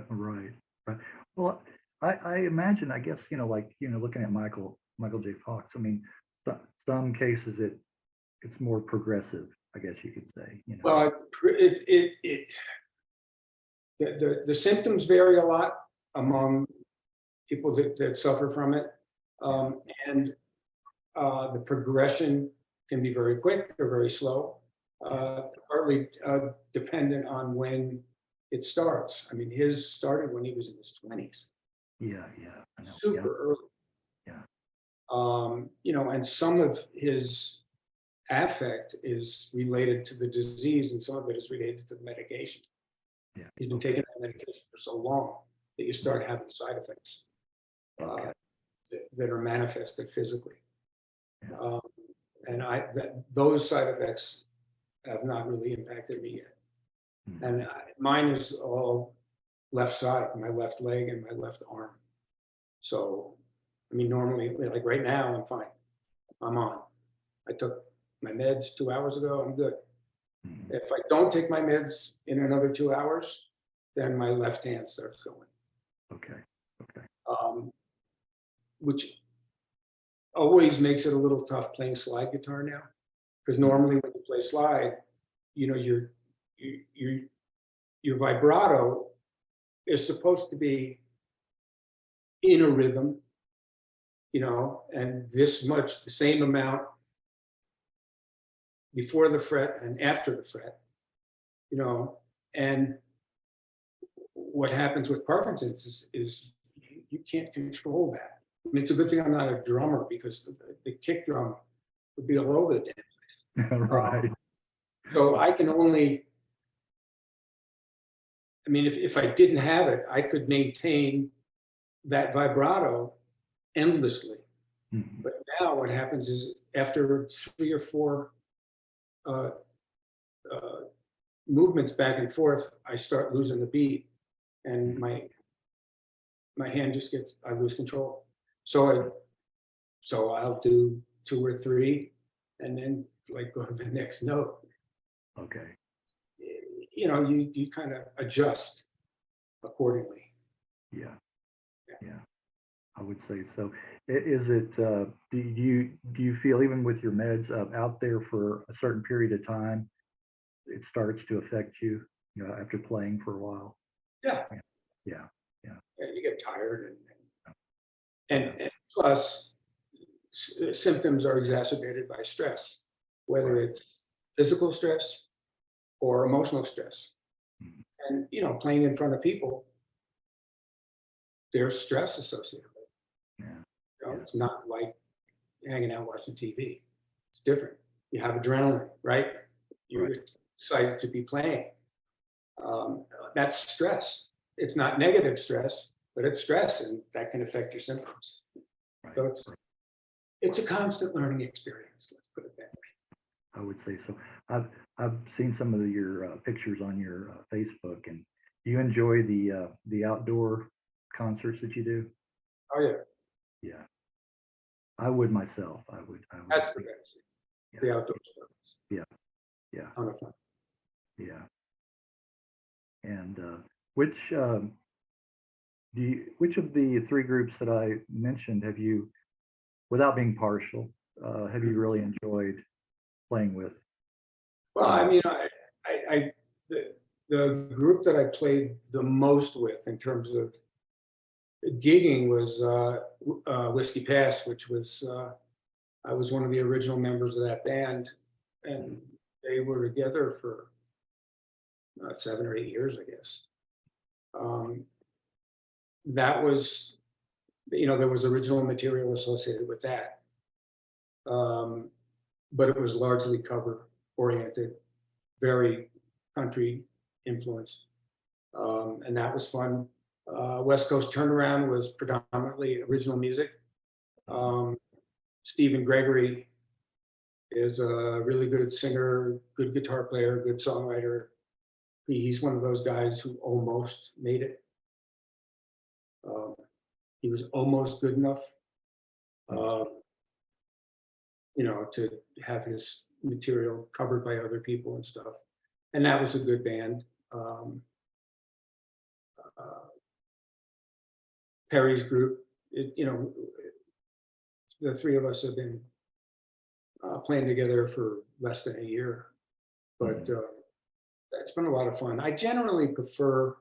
Right. Right. Well, I imagine, I guess, you know, like, you know, looking at Michael J. Fox, I mean, some cases it's more progressive, I guess you could say, you know. Well, the symptoms vary a lot among people that suffer from it. And the progression can be very quick or very slow, partly dependent on when it starts. I mean, his started when he was in his 20s. Yeah, yeah, I know. Super Yeah. early. Yeah. You know, and some of his affect is related to the disease, and some of it is related to the medication. Yeah. He's been taking that medication for so long that you start having side effects Okay. that are manifested physically. Yeah. And those side effects have not really impacted me yet. Mhm. And mine is all left side, my left leg and my left arm. So, I mean, normally, like right now, I'm fine. I'm on. I took my meds 2 hours ago, I'm good. Mhm. If I don't take my meds in another 2 hours, then my left hand starts going. Okay. Okay. Um, which always makes it a little tough playing slide guitar now. Because normally when you play slide, you know, your vibrato is supposed to be in a rhythm, you know, and this much, the same amount before the fret and after the fret, you know, and what happens with Parkinson's is you can't control that. I mean, it's a good thing I'm not a drummer because the kick drum would be all over the damn place. Right. So I can only, I mean, if I didn't have it, I could maintain that vibrato endlessly. Mhm. But now what happens is after 3 or 4 uh, uh, movements back and forth, I start losing the beat, and my hand just gets, I lose control. So I'll do 2 or 3, and then like go to the next note. Okay. You know, you kind of adjust accordingly. Yeah. Yeah. Yeah. I would say so. Is it, do you feel even with your meds out there for a certain period of time, it starts to affect you, you know, after playing for a while? Yeah, Yeah. Yeah. yeah, you get tired, Yeah. and plus symptoms are exacerbated by stress, whether Right. it's physical stress or emotional stress. Mhm. And you know, playing in front of people, there's stress associated with it. Yeah. You know, Yeah. it's not like hanging out watching TV. It's different. You have adrenaline, right? You're Right. excited to be playing. That's stress. It's not negative stress, but it's stress, and that can affect your symptoms. Right. So Right. it's a constant learning experience. Let's put it that way. I would say so. I've seen some of your pictures on your Facebook, and do you enjoy the outdoor concerts that you do? Oh yeah, Yeah, I would myself. I would. that's the best. Yeah. The outdoor stuff. Yeah. Yeah. Ton of fun. Yeah. And which of the three groups that I mentioned have you, without being partial, have you really enjoyed playing with? Well, I mean, I the group that I played the most with in terms of gigging was Whiskey Pass, which was I was one of the original members of that band, and they were together for 7 or 8 years, I guess. Um, that was, you know, there was original material associated with that, but it was largely cover oriented, very country influenced, and that was fun. West Coast Turnaround was predominantly original music. Um, Stephen Gregory is a really good singer, good guitar player, good songwriter. He's one of those guys who almost made it. Um, he was almost good enough, uh, you know, to have his material covered by other people and stuff. And that was a good band. Uh, Perry's group, you know, the three of us have been playing together for less than a year, but Mhm. it's been a lot of fun. I generally prefer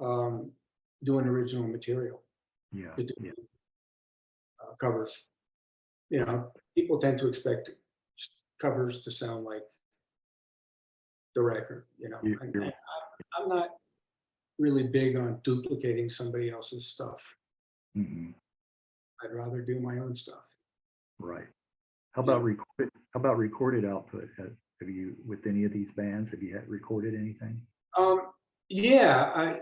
um, doing original material Yeah. to do Yeah. covers. You know, people tend to expect covers to sound like the record, you know, You, and you're I'm not really big on duplicating somebody else's stuff. mhm. I'd rather do my own stuff. Right. How You about know, recorded? How about recorded output? Have you, with any of these bands, have you had recorded anything? um, yeah,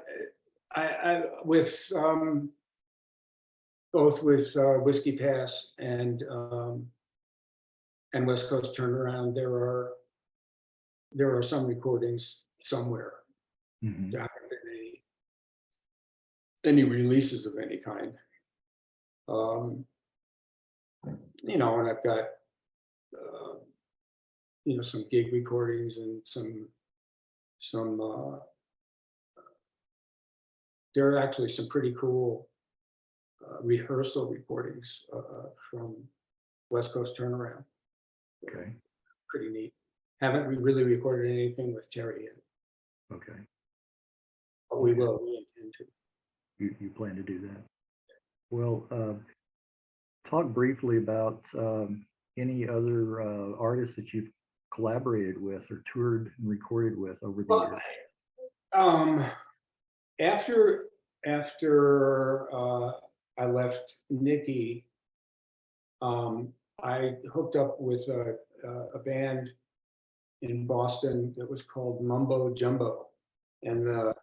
with both with Whiskey Pass and West Coast Turnaround, there are some recordings somewhere. Hmm. There haven't been any releases of any kind. Um, And I've got, some gig recordings and some, there are actually some pretty cool rehearsal recordings from West Coast Turnaround. Okay. Pretty neat. Haven't really recorded anything with Terry yet, Okay. but we will. We intend to. You plan to do that? Well, talk briefly about any other artists that you've collaborated with or toured and recorded with over the years. After I left Nikki, I hooked up with a band in Boston that was called Mumbo Jumbo, and the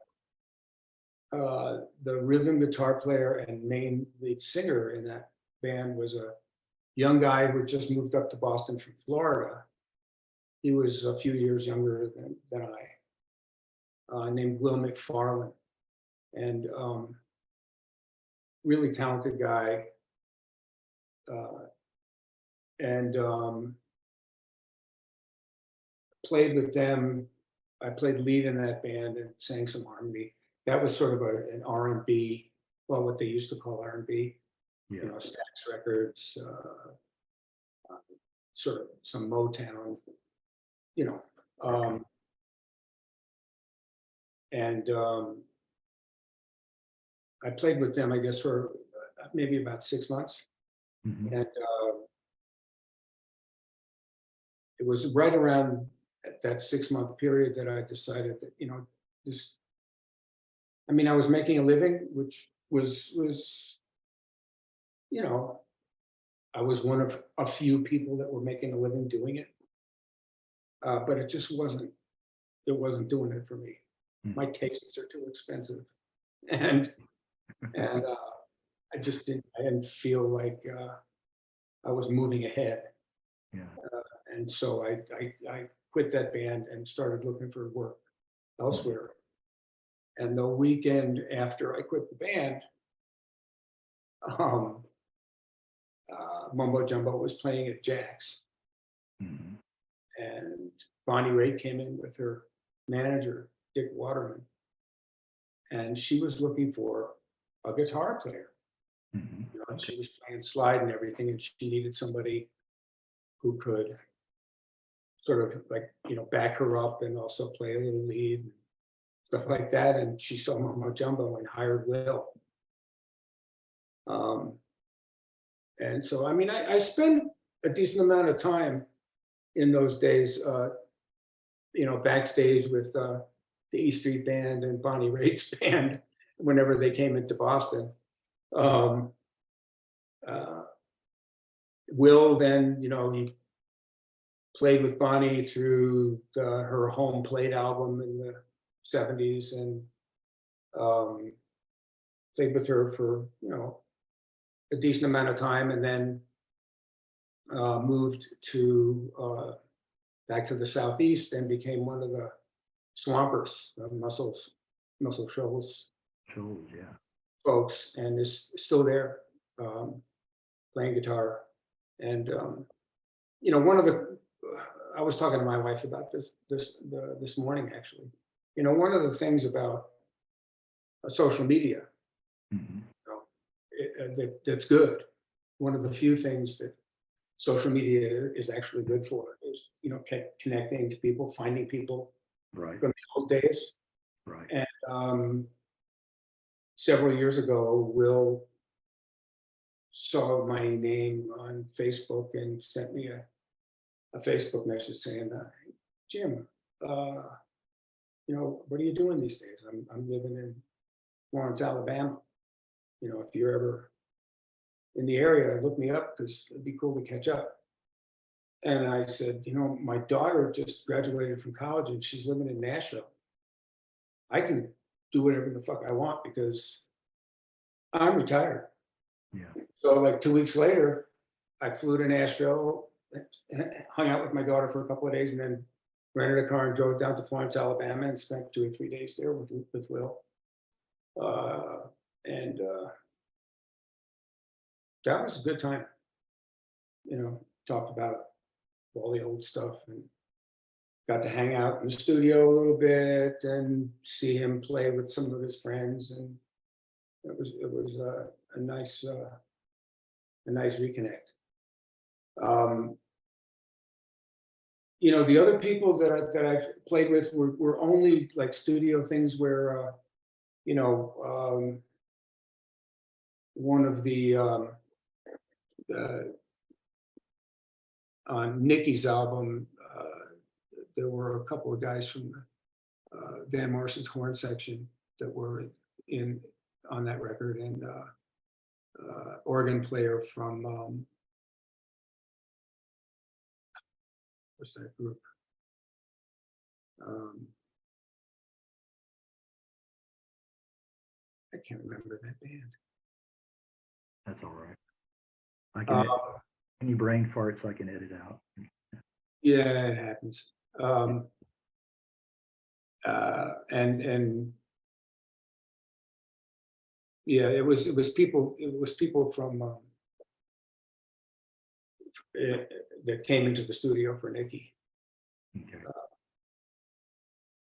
rhythm guitar player and main lead singer in that band was a young guy who had just moved up to Boston from Florida. He was a few years younger than I, named Will McFarlane, and really talented guy. And played with them. I played lead in that band and sang some R&B. That was sort of an R&B, well, what they used to call R&B. Yeah. Stax Records, sort of some Motown, and I played with them, I guess, for maybe about 6 months. Mhm. And it was right around that 6-month period that I decided that, I was making a living, which was, I was one of a few people that were making a living doing it. But it just wasn't doing it for me. Mm. My tastes are too expensive. And I didn't feel like I was moving ahead. Yeah. And so I quit that band and started looking for work elsewhere. And the weekend after I quit the band, Mumbo Jumbo was playing at Jack's. Mhm. And Bonnie Raitt came in with her manager, Dick Waterman. And she was looking for a guitar player. Mhm. And she was playing slide and everything, and she needed somebody who could sort of back her up and also play a little lead and stuff like that. And she saw Mumbo Jumbo and hired Will. And so, I spent a decent amount of time in those days, backstage with the E Street Band and Bonnie Raitt's band whenever they came into Boston. Will then, he played with Bonnie through her Home Plate album in the 70s, and played with her for, a decent amount of time, and then moved to back to the Southeast and became one of the Swampers, Muscle Shoals Sure. Yeah. folks, and is still there, playing guitar. And one of the I was talking to my wife about this morning, actually. One of the things about social media, Mhm. that's good. One of the few things that social media is actually good for is, connecting to people, finding people Right. from the old days. Right. And several years ago, Will saw my name on Facebook and sent me a Facebook message saying, Jim, what are you doing these days? I'm living in Florence, Alabama. If you're ever in the area, look me up because it'd be cool to catch up. And I said, my daughter just graduated from college and she's living in Nashville. I can do whatever the fuck I want because I'm retired. Yeah. So like 2 weeks later, I flew to Nashville, hung out with my daughter for a couple of days, and then rented a car and drove down to Florence, Alabama, and spent 2 or 3 days there with Will. And that was a good time. talked about all the old stuff, and got to hang out in the studio a little bit and see him play with some of his friends, and it was a nice reconnect. The other people that I've played with were only like studio things where one of the on Nicky's album, there were a couple of guys from Van Morrison's horn section that were on that record, and organ player from what's that group? I can't remember that band. That's all right. I can any brain farts I can edit out. Yeah, it happens. And yeah, it was people from that came into the studio for Nicky Okay.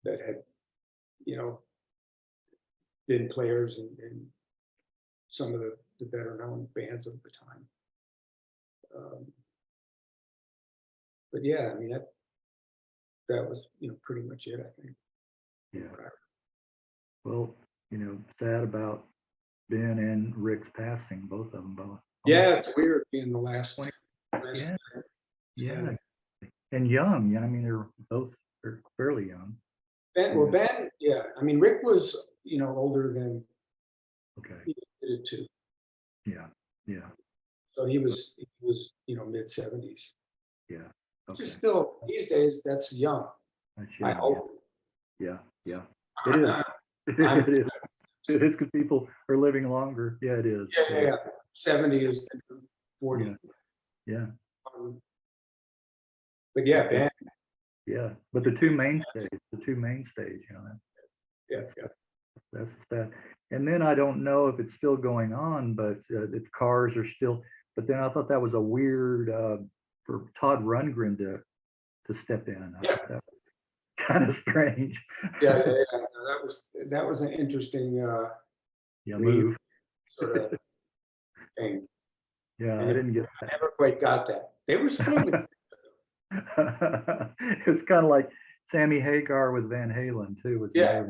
that had been players in some of the better known bands of the time. But yeah, I mean that was pretty much it, I think. Yeah. Well, sad about Ben and Rick's passing, both of them both. Yeah, it's weird being the last. Yeah. And young. I mean, they're fairly young. Ben, yeah. I mean, Rick was, older than Okay. he did it too. Yeah. So he was, mid-70s. Yeah. Which Okay. is still, these days, that's young. That's I young, hope. Yeah. It is. It is. It is because people are living longer. Yeah, it is. Yeah. 70 is 40. Yeah. But yeah, Ben. Yeah. But the two mainstays, Yeah. that's sad. And then I don't know if it's still going on, but if cars are still. But then I thought that was a weird for Todd Rundgren to step in. Yeah. That was kind of strange. Yeah. That was an interesting Move. sort of thing. Yeah, And I didn't get I never quite got that. They were supposed to. It's kind of like Sammy Hagar with Van Halen too. Yeah.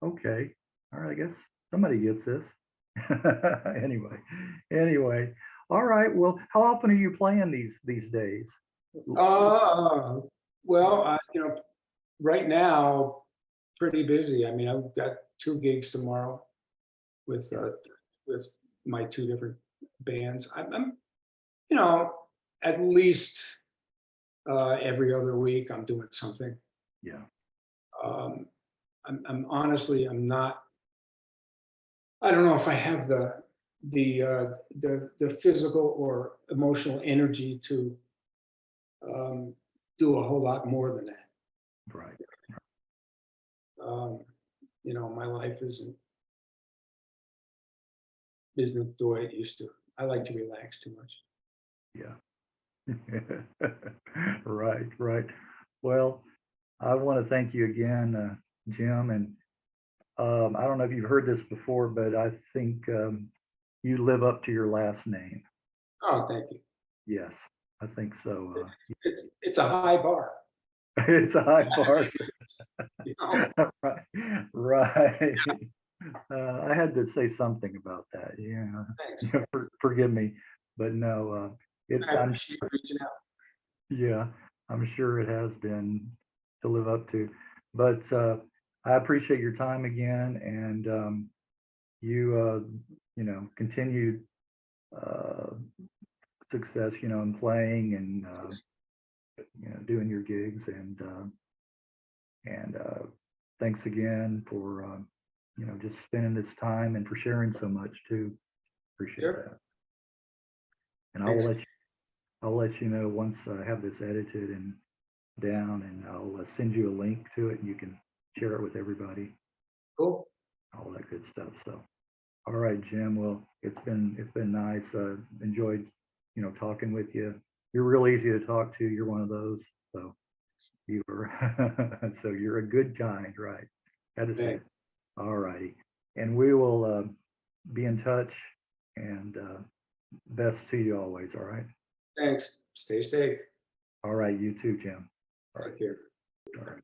Okay. All right. I guess somebody gets this. Anyway. All right. Well, how often are you playing these days? Well, right now, pretty busy. I mean, I've got 2 gigs tomorrow with my 2 different bands. I'm at least every other week I'm doing something. Yeah. I'm honestly, I'm not. I don't know if I have the physical or emotional energy to do a whole lot more than that. Right. My life isn't the way it used to. I like to relax too much. Yeah. Right. Well, I want to thank you again, Jim. And I don't know if you've heard this before, but I think you live up to your last name. Oh, thank you. Yes, I think so. It's a high bar. It's a high bar. Right. I had to say something about that. Yeah. Thanks. Forgive me, but no. I appreciate you reaching out. Yeah, I'm sure it has been to live up to. But I appreciate your time again, and you continued success, in playing and doing your gigs, and thanks again for just spending this time and for sharing so much too. Appreciate that. And I'll let you know once I have this edited and down, and I'll send you a link to it, and you can share it with everybody. Cool. All that good stuff. So, all right, Jim. Well, it's been nice. Enjoyed talking with you. You're real easy to talk to. You're one of those. So so you're a good kind, right? That is it. All righty. And we will be in touch, and best to you always. All right. Thanks. Stay safe. All right. You too, Jim. All right. Take care. All right.